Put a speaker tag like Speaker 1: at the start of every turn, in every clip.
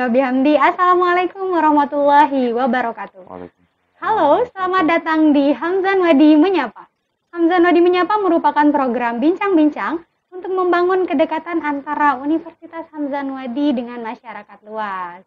Speaker 1: wa bihamdi. Assalamualaikum warahmatullahi wabarakatuh.
Speaker 2: Waalaikumsalam.
Speaker 1: Halo, selamat datang di Hamzan Wadi Menyapa. Hamzan Wadi Menyapa merupakan program bincang-bincang untuk membangun kedekatan antara Universitas Hamzan Wadi dengan masyarakat luas.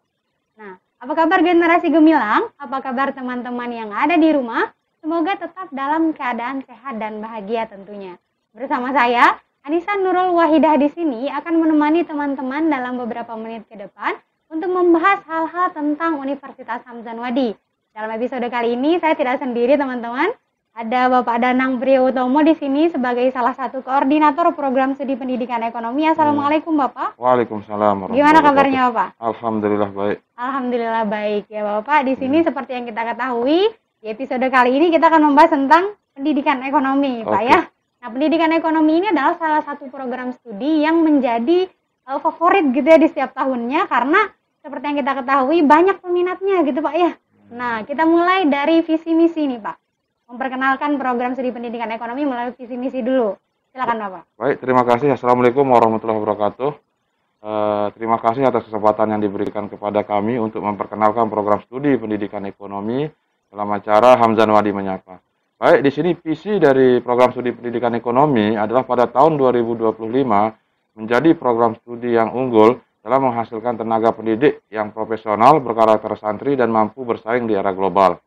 Speaker 1: Nah, apa kabar generasi gemilang? Apa kabar teman-teman yang ada di rumah? Semoga tetap dalam keadaan sehat dan bahagia tentunya. Bersama saya, Anissa Nurul Wahidah di sini akan menemani teman-teman dalam beberapa menit ke depan untuk membahas hal-hal tentang Universitas Hamzan Wadi. Dalam episode kali ini saya tidak sendiri teman-teman. Ada Bapak Danang Priyotomo di sini sebagai salah satu koordinator program studi pendidikan ekonomi. Assalamualaikum Bapak.
Speaker 2: Waalaikumsalam.
Speaker 1: Gimana kabarnya Bapak?
Speaker 2: Alhamdulillah baik.
Speaker 1: Alhamdulillah baik ya Bapak. Di sini seperti yang kita ketahui, di episode kali ini kita akan membahas tentang pendidikan ekonomi, Pak ya. Nah, pendidikan ekonomi ini adalah salah satu program studi yang menjadi favorit gitu ya di setiap tahunnya karena seperti yang kita ketahui banyak peminatnya gitu Pak ya. Nah, kita mulai dari visi misi nih Pak. Memperkenalkan program studi pendidikan ekonomi melalui visi misi dulu. Silakan Bapak.
Speaker 2: Baik, terima kasih. Assalamualaikum warahmatullahi wabarakatuh. Terima kasih atas kesempatan yang diberikan kepada kami untuk memperkenalkan program studi pendidikan ekonomi dalam acara Hamzan Wadi Menyapa. Baik, di sini visi dari program studi pendidikan ekonomi adalah pada tahun 2025 menjadi program studi yang unggul dalam menghasilkan tenaga pendidik yang profesional, berkarakter santri, dan mampu bersaing di era global.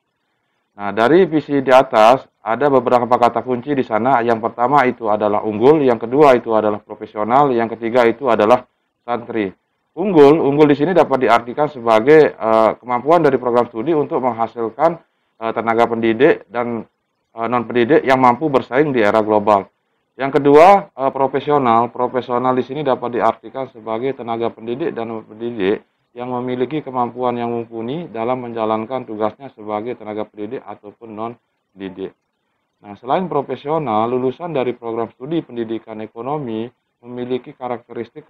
Speaker 2: Nah, dari visi di atas ada beberapa kata kunci di sana. Yang pertama itu adalah unggul, yang kedua itu adalah profesional, yang ketiga itu adalah santri. Unggul di sini dapat diartikan sebagai kemampuan dari program studi untuk menghasilkan tenaga pendidik dan non pendidik yang mampu bersaing di era global. Yang kedua, profesional. Profesional di sini dapat diartikan sebagai tenaga pendidik dan non pendidik yang memiliki kemampuan yang mumpuni dalam menjalankan tugasnya sebagai tenaga pendidik ataupun non-pendidik. Nah, selain profesional, lulusan dari program studi pendidikan ekonomi memiliki karakteristik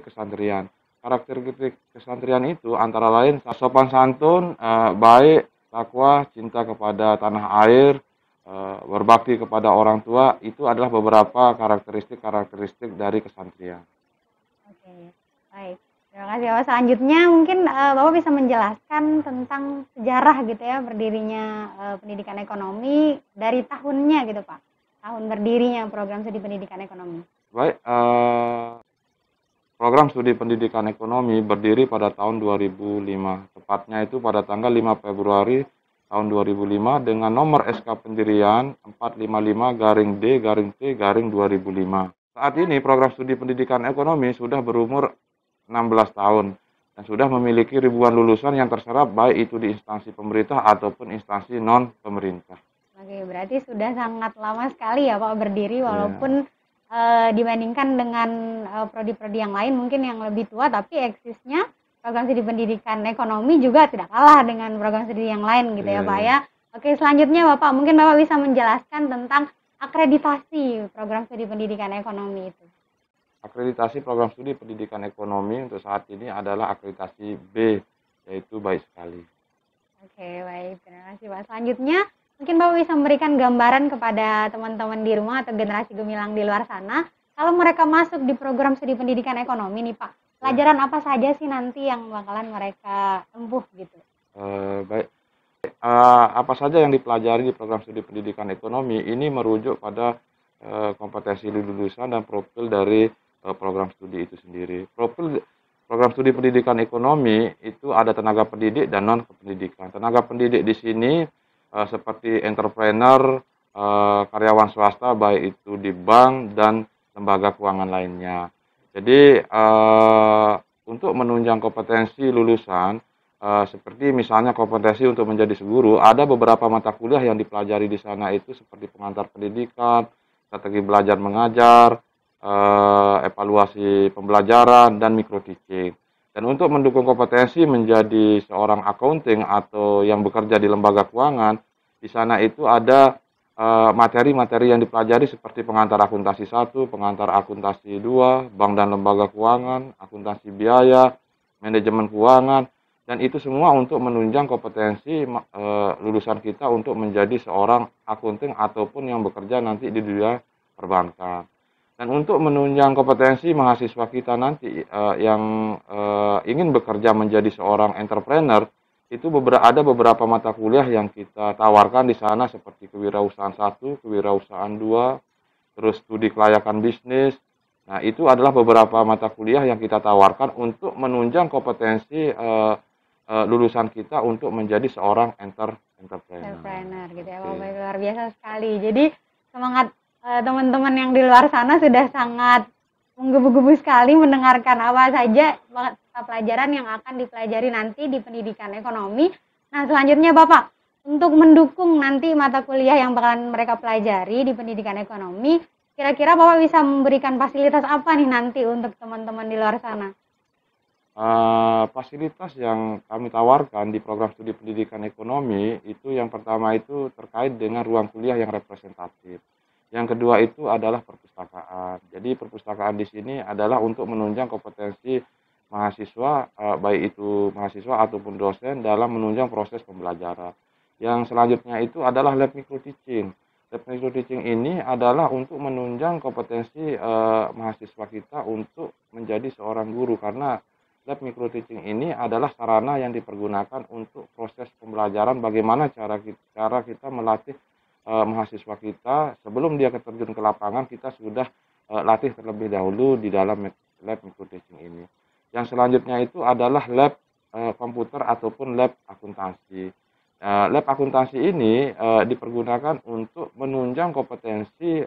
Speaker 2: kesantrian. Karakteristik kesantrian itu antara lain sopan santun, baik, takwa, cinta kepada tanah air, berbakti kepada orang tua, itu adalah beberapa karakteristik dari kesantrian.
Speaker 1: Oke, baik. Terima kasih Bapak. Selanjutnya mungkin Bapak bisa menjelaskan tentang sejarah gitu ya berdirinya pendidikan ekonomi dari tahunnya gitu Pak. Tahun berdirinya program studi pendidikan ekonomi.
Speaker 2: Baik, program studi pendidikan ekonomi berdiri pada tahun 2005. Tepatnya itu pada tanggal 5 Februari tahun 2005 dengan nomor SK pendirian 455-D-T-2005. Saat ini program studi pendidikan ekonomi sudah berumur 16 tahun dan sudah memiliki ribuan lulusan yang terserap baik itu di instansi pemerintah ataupun instansi non pemerintah.
Speaker 1: Oke, berarti sudah sangat lama sekali ya Pak berdiri walaupun dibandingkan dengan prodi-prodi yang lain mungkin yang lebih tua, tapi eksisnya program studi pendidikan ekonomi juga tidak kalah dengan program studi yang lain gitu ya Pak ya. Oke, selanjutnya Bapak mungkin Bapak bisa menjelaskan tentang akreditasi program studi pendidikan ekonomi itu.
Speaker 2: Akreditasi program studi pendidikan ekonomi untuk saat ini adalah akreditasi B, yaitu baik sekali.
Speaker 1: Oke, baik. Terima kasih Pak. Selanjutnya, mungkin Bapak bisa memberikan gambaran kepada teman-teman di rumah atau generasi gemilang di luar sana, kalau mereka masuk di program studi pendidikan ekonomi nih Pak, pelajaran apa saja sih nanti yang bakalan mereka tempuh gitu?
Speaker 2: Baik. Apa saja yang dipelajari di program studi pendidikan ekonomi ini merujuk pada kompetensi lulusan dan profil dari program studi itu sendiri. Profil program studi pendidikan ekonomi itu ada tenaga pendidik dan non pendidikan. Tenaga pendidik di sini seperti entrepreneur, karyawan swasta baik itu di bank dan lembaga keuangan lainnya. Jadi untuk menunjang kompetensi lulusan seperti misalnya kompetensi untuk menjadi guru, ada beberapa mata kuliah yang dipelajari di sana itu seperti pengantar pendidikan, strategi belajar mengajar, evaluasi pembelajaran, dan micro teaching. Dan untuk mendukung kompetensi menjadi seorang accounting atau yang bekerja di lembaga keuangan, di sana itu ada materi-materi yang dipelajari seperti pengantar akuntansi 1, pengantar akuntansi 2, bank dan lembaga keuangan, akuntansi biaya, manajemen keuangan, dan itu semua untuk menunjang kompetensi lulusan kita untuk menjadi seorang accounting ataupun yang bekerja nanti di dunia perbankan. Dan untuk menunjang kompetensi mahasiswa kita nanti yang ingin bekerja menjadi seorang entrepreneur, itu ada beberapa mata kuliah yang kita tawarkan di sana seperti kewirausahaan 1, kewirausahaan 2, terus studi kelayakan bisnis. Nah, itu adalah beberapa mata kuliah yang kita tawarkan untuk menunjang kompetensi lulusan kita untuk menjadi seorang entrepreneur.
Speaker 1: Entrepreneur gitu ya. Wah, baik, luar biasa sekali. Jadi semangat teman-teman yang di luar sana sudah sangat menggebu-gebu sekali mendengarkan apa saja pelajaran yang akan dipelajari nanti di pendidikan ekonomi. Nah, selanjutnya Bapak, untuk mendukung nanti mata kuliah yang bakalan mereka pelajari di pendidikan ekonomi, kira-kira Bapak bisa memberikan fasilitas apa nih nanti untuk teman-teman di luar sana?
Speaker 2: Fasilitas yang kami tawarkan di program studi pendidikan ekonomi itu yang pertama itu terkait dengan ruang kuliah yang representatif. Yang kedua itu adalah perpustakaan. Jadi perpustakaan di sini adalah untuk menunjang kompetensi mahasiswa, baik itu mahasiswa ataupun dosen dalam menunjang proses pembelajaran. Yang selanjutnya itu adalah lab micro teaching. Lab micro teaching ini adalah untuk menunjang kompetensi mahasiswa kita untuk menjadi seorang guru, karena lab micro teaching ini adalah sarana yang dipergunakan untuk proses pembelajaran, bagaimana cara kita melatih mahasiswa kita sebelum dia terjun ke lapangan, kita sudah latih terlebih dahulu di dalam lab micro teaching ini. Yang selanjutnya itu adalah lab komputer ataupun lab akuntansi. Lab akuntansi ini dipergunakan untuk menunjang kompetensi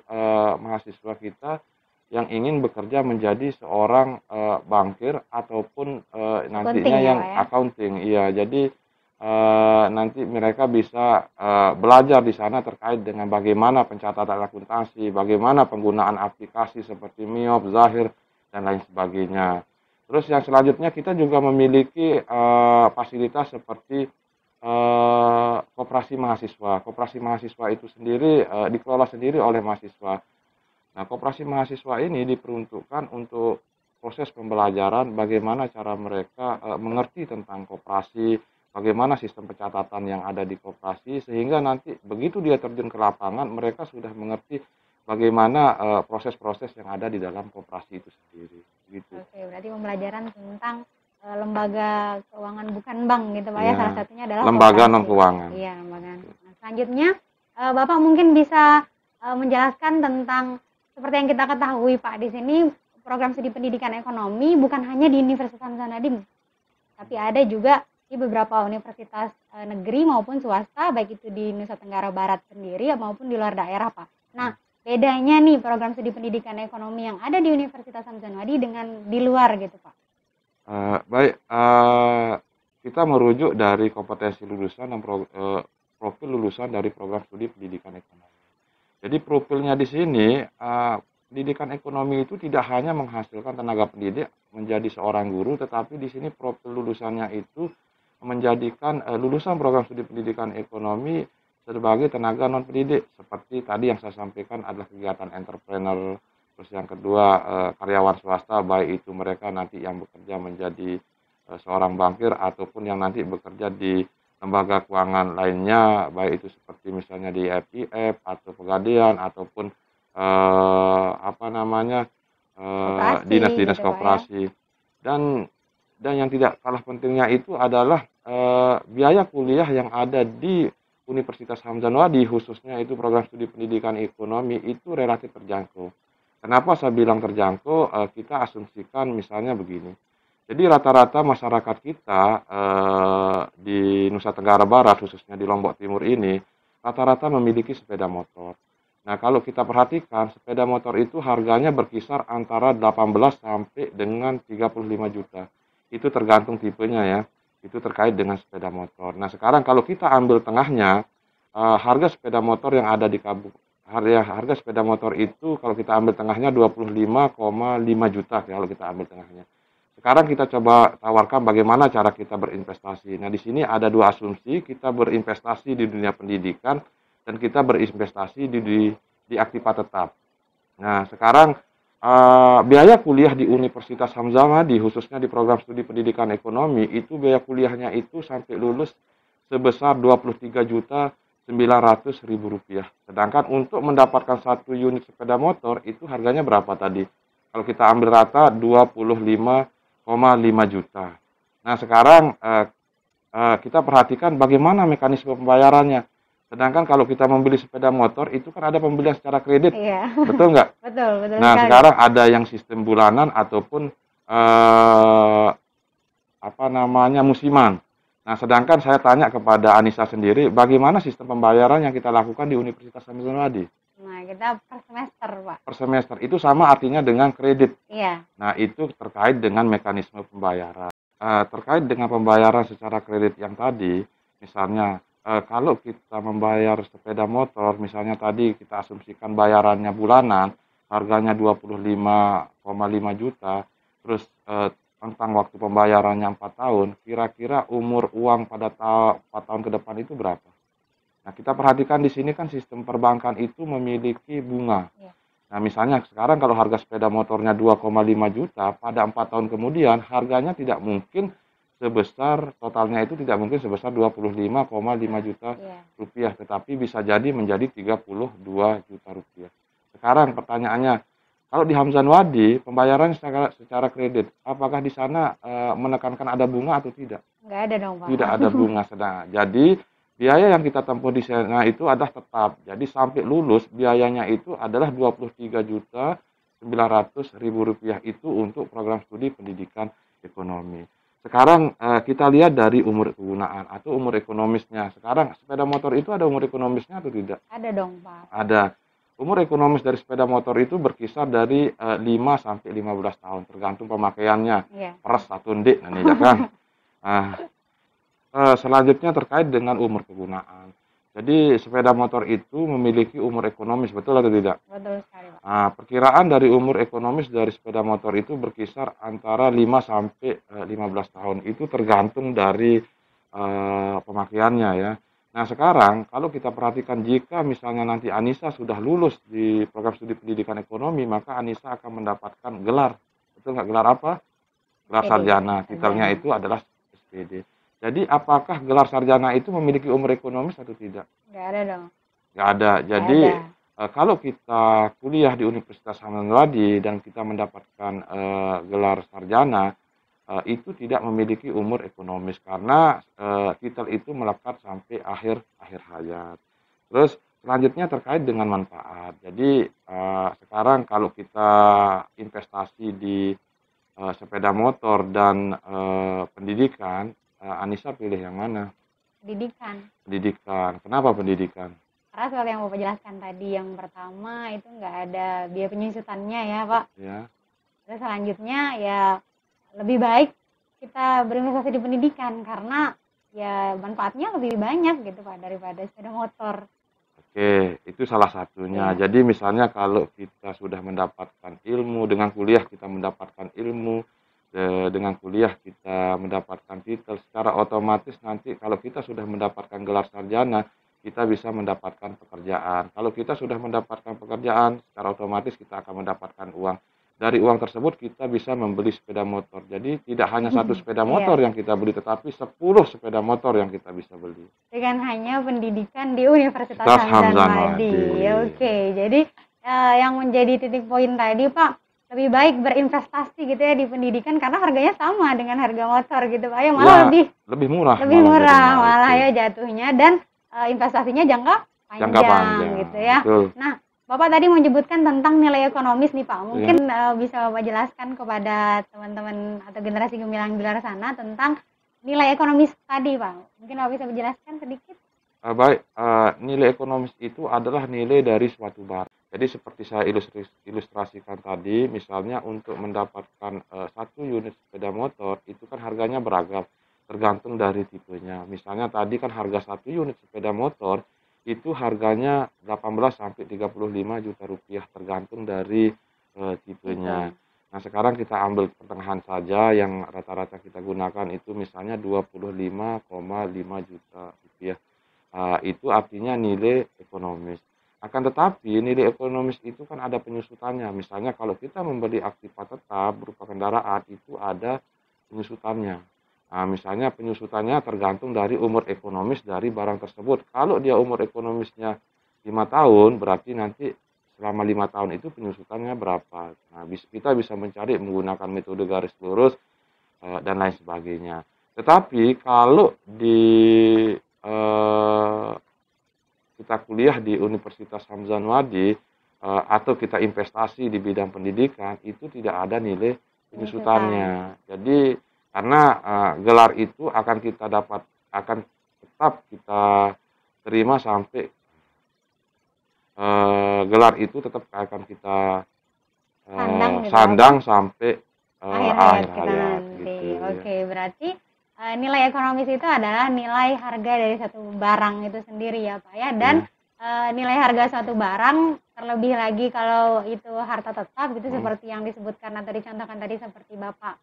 Speaker 2: mahasiswa kita yang ingin bekerja menjadi seorang bankir ataupun nantinya yang accounting. Iya, jadi nanti mereka bisa belajar di sana terkait dengan bagaimana pencatatan akuntansi, bagaimana penggunaan aplikasi seperti MIOP, Zahir, dan lain sebagainya. Terus yang selanjutnya kita juga memiliki fasilitas seperti koperasi mahasiswa. Koperasi mahasiswa itu sendiri dikelola sendiri oleh mahasiswa. Nah, koperasi mahasiswa ini diperuntukkan untuk proses pembelajaran, bagaimana cara mereka mengerti tentang koperasi, bagaimana sistem pencatatan yang ada di koperasi, sehingga nanti begitu dia terjun ke lapangan, mereka sudah mengerti bagaimana proses-proses yang ada di dalam koperasi itu sendiri. Gitu.
Speaker 1: Oke, berarti pembelajaran tentang lembaga keuangan bukan bank gitu Pak ya, salah satunya adalah
Speaker 2: lembaga non-keuangan.
Speaker 1: Iya, lembaga. Nah, selanjutnya Bapak mungkin bisa menjelaskan tentang seperti yang kita ketahui Pak, di sini program studi pendidikan ekonomi bukan hanya di Universitas Hamzah Nadim, tapi ada juga di beberapa universitas negeri maupun swasta, baik itu di Nusa Tenggara Barat sendiri maupun di luar daerah Pak. Nah, bedanya nih program studi pendidikan ekonomi yang ada di Universitas Hamzah Wadi dengan di luar gitu Pak?
Speaker 2: Kita merujuk dari kompetensi lulusan dan profil lulusan dari program studi pendidikan ekonomi. Jadi profilnya di sini, pendidikan ekonomi itu tidak hanya menghasilkan tenaga pendidik menjadi seorang guru, tetapi di sini profil lulusannya itu menjadikan lulusan program studi pendidikan ekonomi sebagai tenaga non pendidik, seperti tadi yang saya sampaikan adalah kegiatan entrepreneur. Terus yang kedua, karyawan swasta, baik itu mereka nanti yang bekerja menjadi seorang bankir ataupun yang nanti bekerja di lembaga keuangan lainnya, baik itu seperti misalnya di FIF atau Pegadaian ataupun dinas-dinas koperasi. Dan yang tidak kalah pentingnya itu adalah biaya kuliah yang ada di Universitas Hamzah Wadi, khususnya itu program studi pendidikan ekonomi, itu relatif terjangkau. Kenapa saya bilang terjangkau? Kita asumsikan misalnya begini. Jadi rata-rata masyarakat kita di Nusa Tenggara Barat, khususnya di Lombok Timur ini, rata-rata memiliki sepeda motor. Nah, kalau kita perhatikan, sepeda motor itu harganya berkisar antara 18 sampai dengan 35 juta. Itu tergantung tipenya ya. Itu terkait dengan sepeda motor. Nah, sekarang kalau kita ambil tengahnya, harga sepeda motor yang ada di harga sepeda motor itu kalau kita ambil tengahnya 25,5 juta kalau kita ambil tengahnya. Sekarang kita coba tawarkan bagaimana cara kita berinvestasi. Nah, di sini ada dua asumsi, kita berinvestasi di dunia pendidikan dan kita berinvestasi di aktiva tetap. Nah, sekarang biaya kuliah di Universitas Hamzah Wadi, khususnya di program studi pendidikan ekonomi, itu biaya kuliahnya itu sampai lulus sebesar 23 juta Rp900.000. Sedangkan untuk mendapatkan satu unit sepeda motor itu harganya berapa tadi? Kalau kita ambil rata 25,5 juta. Nah, sekarang kita perhatikan bagaimana mekanisme pembayarannya. Sedangkan kalau kita membeli sepeda motor itu kan ada pembelian secara kredit,
Speaker 1: Iya.
Speaker 2: betul nggak?
Speaker 1: Betul, betul
Speaker 2: Nah,
Speaker 1: sekali.
Speaker 2: sekarang ada yang sistem bulanan ataupun musiman. Nah, sedangkan saya tanya kepada Anissa sendiri, bagaimana sistem pembayaran yang kita lakukan di Universitas Hamzah Wadi?
Speaker 1: Nah, kita per semester, Pak.
Speaker 2: Per semester itu sama artinya dengan kredit.
Speaker 1: Iya.
Speaker 2: Nah, itu terkait dengan mekanisme pembayaran. Terkait dengan pembayaran secara kredit yang tadi, misalnya kalau kita membayar sepeda motor, misalnya tadi kita asumsikan bayarannya bulanan, harganya 25,5 juta, terus tentang waktu pembayarannya 4 tahun, kira-kira umur uang pada 4 tahun ke depan itu berapa? Nah, kita perhatikan di sini kan sistem perbankan itu memiliki bunga.
Speaker 1: Iya.
Speaker 2: Nah, misalnya sekarang kalau harga sepeda motornya 2,5 juta, pada 4 tahun kemudian harganya tidak mungkin sebesar, totalnya itu tidak mungkin sebesar 25,5 juta
Speaker 1: Iya.
Speaker 2: rupiah, tetapi bisa jadi menjadi 32 juta rupiah. Sekarang pertanyaannya, kalau di Hamzah Wadi pembayaran secara kredit, apakah di sana menekankan ada bunga atau tidak?
Speaker 1: Nggak ada dong, Pak.
Speaker 2: Tidak ada bunga sedang. Jadi biaya yang kita tempuh di sana itu adalah tetap. Jadi sampai lulus biayanya itu adalah 23.900.000 rupiah itu untuk program studi pendidikan ekonomi. Sekarang kita lihat dari umur kegunaan atau umur ekonomisnya. Sekarang sepeda motor itu ada umur ekonomisnya atau tidak?
Speaker 1: Ada dong, Pak.
Speaker 2: Ada. Umur ekonomis dari sepeda motor itu berkisar dari 5 sampai 15 tahun tergantung pemakaiannya.
Speaker 1: Iya.
Speaker 2: Peres satu ndik nih ya kan. Selanjutnya terkait dengan umur kegunaan. Jadi sepeda motor itu memiliki umur ekonomis, betul atau tidak?
Speaker 1: Betul sekali, Pak.
Speaker 2: Nah, perkiraan dari umur ekonomis dari sepeda motor itu berkisar antara 5 sampai 15 tahun. Itu tergantung dari pemakaiannya ya. Nah, sekarang kalau kita perhatikan jika misalnya nanti Anissa sudah lulus di program studi pendidikan ekonomi, maka Anissa akan mendapatkan gelar. Betul nggak? Gelar apa? Gelar
Speaker 1: SPD.
Speaker 2: sarjana. Titelnya itu adalah SPD. Jadi apakah gelar sarjana itu memiliki umur ekonomis atau tidak?
Speaker 1: Nggak ada dong.
Speaker 2: Nggak ada. Jadi kalau kita kuliah di Universitas Hamzah Wadi dan kita mendapatkan gelar sarjana, itu tidak memiliki umur ekonomis karena titel itu melekat sampai akhir hayat. Terus selanjutnya terkait dengan manfaat. Jadi sekarang kalau kita investasi di sepeda motor dan pendidikan, Anissa pilih yang mana?
Speaker 1: Pendidikan.
Speaker 2: Pendidikan. Kenapa pendidikan?
Speaker 1: Karena seperti yang Bapak jelaskan tadi, yang pertama itu nggak ada biaya penyusutannya ya, Pak.
Speaker 2: Ya.
Speaker 1: Terus selanjutnya ya lebih baik kita berinvestasi di pendidikan karena ya manfaatnya lebih banyak gitu, Pak, daripada sepeda motor.
Speaker 2: Oke, itu salah satunya.
Speaker 1: Iya.
Speaker 2: Jadi misalnya kalau kita sudah mendapatkan ilmu, dengan kuliah kita mendapatkan ilmu, dengan kuliah kita mendapatkan titel, secara otomatis nanti kalau kita sudah mendapatkan gelar sarjana, kita bisa mendapatkan pekerjaan. Kalau kita sudah mendapatkan pekerjaan, secara otomatis kita akan mendapatkan uang. Dari uang tersebut kita bisa membeli sepeda motor. Jadi tidak hanya satu sepeda motor yang kita beli, tetapi 10 sepeda motor yang kita bisa beli.
Speaker 1: Dengan hanya pendidikan di Universitas
Speaker 2: Hamzah
Speaker 1: Wadi. Oke, jadi yang menjadi titik poin tadi, Pak, lebih baik berinvestasi gitu ya di pendidikan karena harganya sama dengan harga motor gitu, Pak. Ya malah
Speaker 2: lebih murah.
Speaker 1: Lebih murah malah ya jatuhnya, dan investasinya jangka panjang gitu ya.
Speaker 2: Betul.
Speaker 1: Nah, Bapak tadi menyebutkan tentang nilai ekonomis nih, Pak. Mungkin bisa Bapak jelaskan kepada teman-teman atau generasi gemilang di luar sana tentang nilai ekonomis tadi, Pak. Mungkin Bapak bisa menjelaskan sedikit?
Speaker 2: Baik, nilai ekonomis itu adalah nilai dari suatu barang. Jadi seperti saya ilustrasikan tadi, misalnya untuk mendapatkan satu unit sepeda motor itu kan harganya beragam, tergantung dari tipenya. Misalnya tadi kan harga satu unit sepeda motor itu harganya 18 sampai 35 juta rupiah tergantung dari tipenya. Nah, sekarang kita ambil pertengahan saja yang rata-rata kita gunakan itu misalnya 25,5 juta rupiah. Itu artinya nilai ekonomis. Akan tetapi nilai ekonomis itu kan ada penyusutannya. Misalnya kalau kita membeli aktiva tetap berupa kendaraan itu ada penyusutannya. Nah, misalnya penyusutannya tergantung dari umur ekonomis dari barang tersebut. Kalau dia umur ekonomisnya 5 tahun, berarti nanti selama 5 tahun itu penyusutannya berapa. Nah, kita bisa mencari menggunakan metode garis lurus dan lain sebagainya. Tetapi kalau kita kuliah di Universitas Hamzan Wadi atau kita investasi di bidang pendidikan, itu tidak ada nilai penyusutannya. Jadi karena gelar itu akan tetap kita terima sampai gelar itu tetap akan kita sandang sampai akhir hayat
Speaker 1: nanti. Gitu. Oke, berarti nilai ekonomis itu adalah nilai harga dari satu barang itu sendiri ya Pak ya. Dan nilai harga suatu barang, terlebih lagi kalau itu harta tetap gitu, seperti yang disebutkan atau dicontohkan tadi seperti Bapak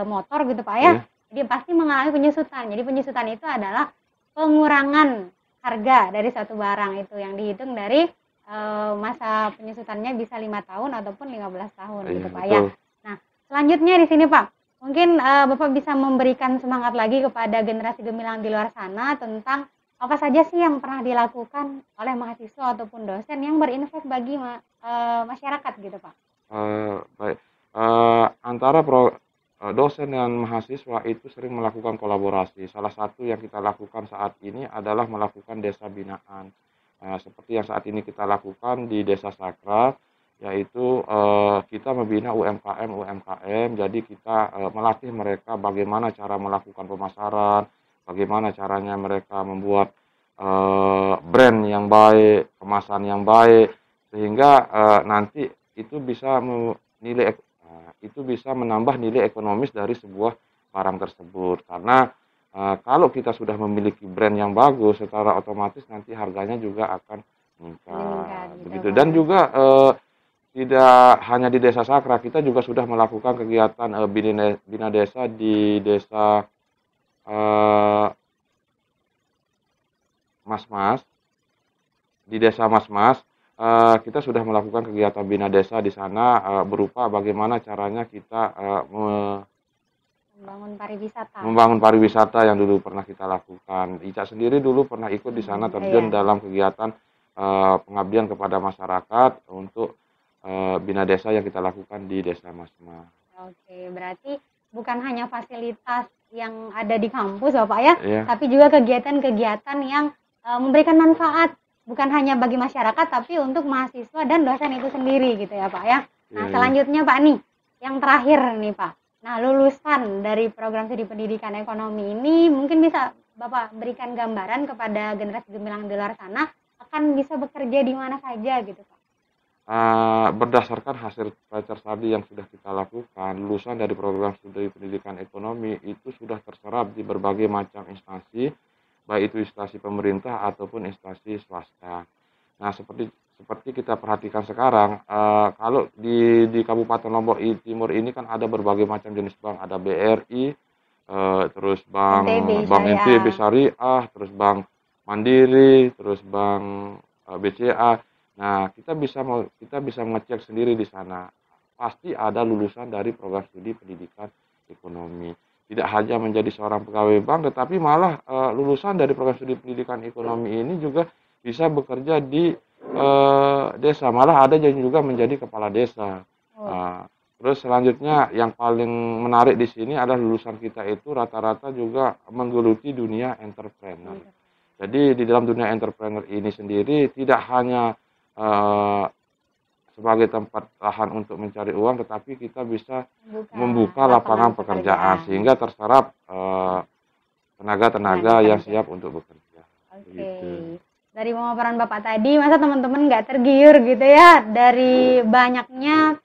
Speaker 1: motor gitu Pak ya. Jadi pasti mengalami penyusutan. Jadi penyusutan itu adalah pengurangan harga dari suatu barang itu yang dihitung dari masa penyusutannya bisa 5 tahun ataupun 15 tahun gitu Pak ya. Nah, selanjutnya di sini Pak, mungkin Bapak bisa memberikan semangat lagi kepada generasi gemilang di luar sana tentang apa saja sih yang pernah dilakukan oleh mahasiswa ataupun dosen yang berinvest bagi masyarakat gitu Pak.
Speaker 2: Baik, antara dosen dan mahasiswa itu sering melakukan kolaborasi. Salah satu yang kita lakukan saat ini adalah melakukan desa binaan. Seperti yang saat ini kita lakukan di Desa Sakra, yaitu kita membina UMKM, jadi kita melatih mereka bagaimana cara melakukan pemasaran, bagaimana caranya mereka membuat brand yang baik, kemasan yang baik, sehingga nanti itu bisa menambah nilai ekonomis dari sebuah barang tersebut. Karena kalau kita sudah memiliki brand yang bagus, secara otomatis nanti harganya juga akan meningkat. Begitu. Dan juga tidak hanya di Desa Sakra, kita juga sudah melakukan kegiatan bina desa di Desa Mas-Mas. Di Desa Mas-Mas, kita sudah melakukan kegiatan bina desa di sana berupa bagaimana caranya kita membangun pariwisata yang dulu pernah kita lakukan. Ica sendiri dulu pernah ikut di sana terjun dalam kegiatan pengabdian kepada masyarakat untuk bina desa yang kita lakukan di Desa Mas-Mas.
Speaker 1: Oke, berarti bukan hanya fasilitas yang ada di kampus Bapak ya, tapi juga kegiatan-kegiatan yang memberikan manfaat bukan hanya bagi masyarakat tapi untuk mahasiswa dan dosen itu sendiri gitu ya Pak ya. Nah, selanjutnya Pak nih, yang terakhir nih Pak. Nah, lulusan dari program studi pendidikan ekonomi ini mungkin bisa Bapak berikan gambaran kepada generasi gemilang di luar sana akan bisa bekerja di mana saja gitu Pak.
Speaker 2: Berdasarkan hasil Pacer Study yang sudah kita lakukan, lulusan dari program studi pendidikan ekonomi itu sudah terserap di berbagai macam instansi, baik itu instansi pemerintah ataupun instansi swasta. Nah, seperti kita perhatikan sekarang, kalau di Kabupaten Lombok Timur ini kan ada berbagai macam jenis bank, ada BRI, terus bank NTB Syariah, terus bank Mandiri, terus bank BCA. Nah, kita bisa mengecek sendiri di sana. Pasti ada lulusan dari program studi pendidikan ekonomi. Tidak hanya menjadi seorang pegawai bank, tetapi malah lulusan dari program studi pendidikan ekonomi ini juga bisa bekerja di desa. Malah ada yang juga menjadi kepala desa. Terus selanjutnya yang paling menarik di sini adalah lulusan kita itu rata-rata juga menggeluti dunia entrepreneur. Jadi di dalam dunia entrepreneur ini sendiri tidak hanya sebagai tempat lahan untuk mencari uang, tetapi kita bisa membuka lapangan pekerjaan sehingga terserap tenaga-tenaga yang siap untuk bekerja.
Speaker 1: Gitu. Dari pemaparan Bapak tadi, masa teman-teman nggak tergiur gitu ya dari banyaknya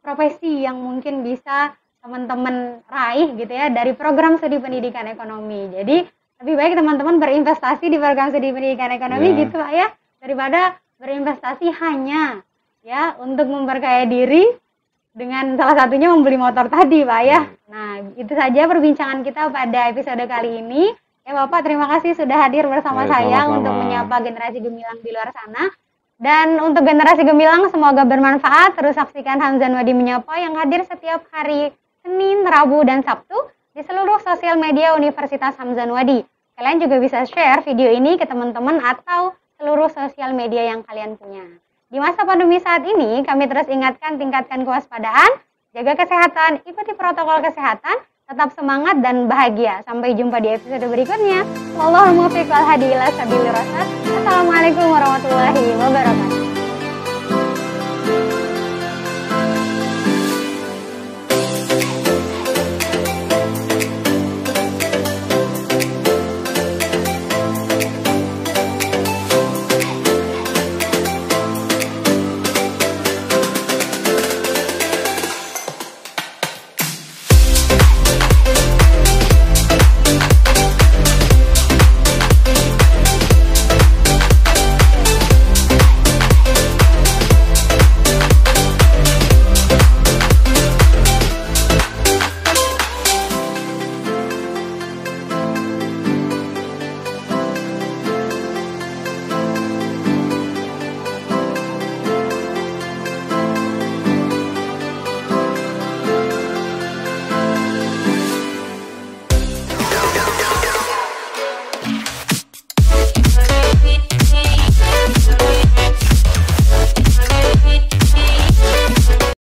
Speaker 1: profesi yang mungkin bisa teman-teman raih gitu ya dari program studi pendidikan ekonomi. Jadi lebih baik teman-teman berinvestasi di program studi pendidikan ekonomi gitu Pak ya, daripada berinvestasi hanya ya untuk memperkaya diri dengan salah satunya membeli motor tadi Pak ya. Nah, itu saja perbincangan kita pada episode kali ini. Ya Bapak, terima kasih sudah hadir bersama saya untuk menyapa generasi gemilang di luar sana. Dan untuk generasi gemilang semoga bermanfaat. Terus saksikan Hamzan Wadi Menyapa yang hadir setiap hari Senin, Rabu, dan Sabtu di seluruh sosial media Universitas Hamzanwadi. Kalian juga bisa share video ini ke teman-teman atau seluruh sosial media yang kalian punya. Di masa pandemi saat ini, kami terus ingatkan tingkatkan kewaspadaan, jaga kesehatan, ikuti protokol kesehatan, tetap semangat dan bahagia. Sampai jumpa di episode berikutnya. Wallahul muwaffiq wal hadi ila sabilir rasyad. Assalamualaikum warahmatullahi wabarakatuh.